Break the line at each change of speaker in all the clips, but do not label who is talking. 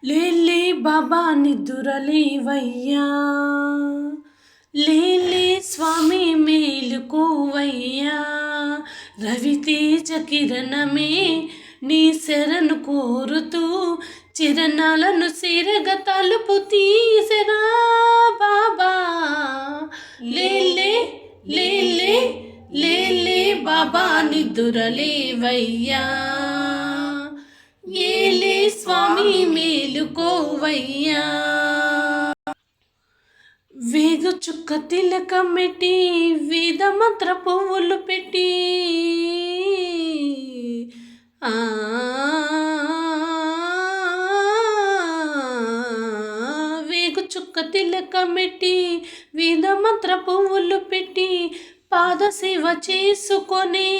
లేలే బాబా నిదురలేవయ్యా, లేలే స్వామి మేలుకోవయ్యా. రవితేజ కిరణమే నీ శరణు కోరుతూ చిరణాలను సిరగ తలుపు తీసెరా బాబా. లేలే లేలే లేలే బాబా నిదురలేవయ్యా, ఏలే స్వామి మేలుకోవయ్యా. వేగు చుక్క తిలకమెట్టి వేద మంత్ర పువ్వులు పెట్టి వేగు చుక్క తిలకమెట్టి వేద మంత్ర పువ్వులు పెట్టి పాద సేవ చేసుకొని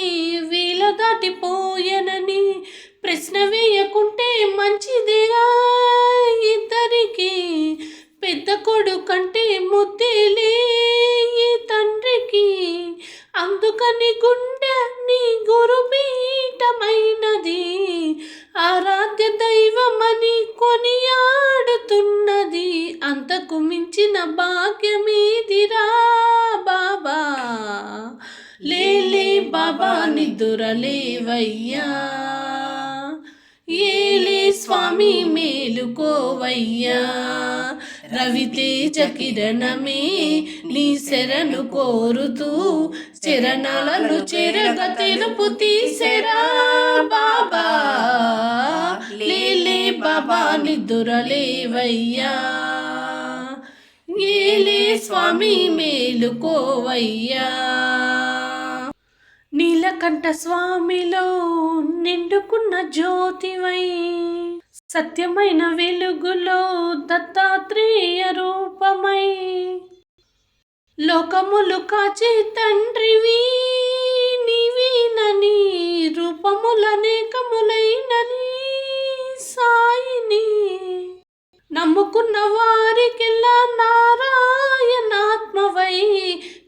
వీల దాటిపోయనని ప్రశ్న వేయకుంటే మంచిదిగా. ఇద్దరికి పెద్ద కొడుకంటే ముద్దేలే ఈ తండ్రికి, అందుకని గుండె నీ గురుపీఠమైనది, ఆరాధ్య దైవమని కొనియాడుతున్నది. అంతకు మించిన భాగ్యమేదిరా బాబా. లేలే బాబా నిదురలేవయ్యా, ఏలే స్వామి మేలుకోవయ్యా. రవితేజ కిరణమే నీ శరణు కోరుతూ చరణాలను చెరగ తెలుపు తీసెరా బాబా. లేలే బాబా నిదురలేవయ్యా, ఏలే స్వామి మేలుకోవయ్యా. నీలకంఠ స్వామిలో నిండుకున్న జ్యోతివై, సత్యమైన వెలుగులో దత్తాత్రేయ రూపమై, లోకములు కాచే తండ్రివి నీవేనని, రూపములనేకములైనని సాయిని నమ్ముకున్న వారికెల్లా నారాయణాత్మవై,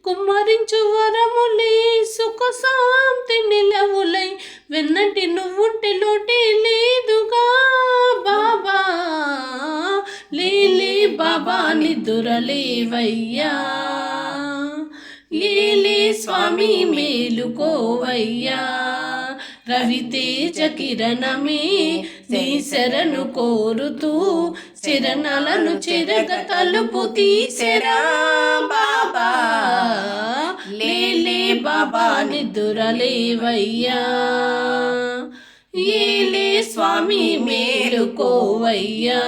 కుమ్మరించు వరములే సుఖ శాంతి నిలవులై, వెన్నంటి నువ్వుంటే లోటే లేదుగా బాబా. లేలే బాబా నిదురలేవయ్యా, ఏలే స్వామి మేలుకోవయ్యా. రవితేజ కిరణమే నీ శరణు కోరుతూ చరణాలను చెరగ తలుపు తీసెరా బాబా. లేలే బాబా నిదురలేవయ్యా, ఏలే స్వామి మేలుకోవయ్యా.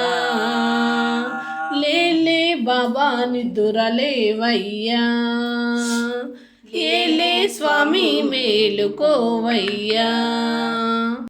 లేలే బాబా నిదురలేవయ్యా, ఏలే స్వామి మేలుకోవయ్యా.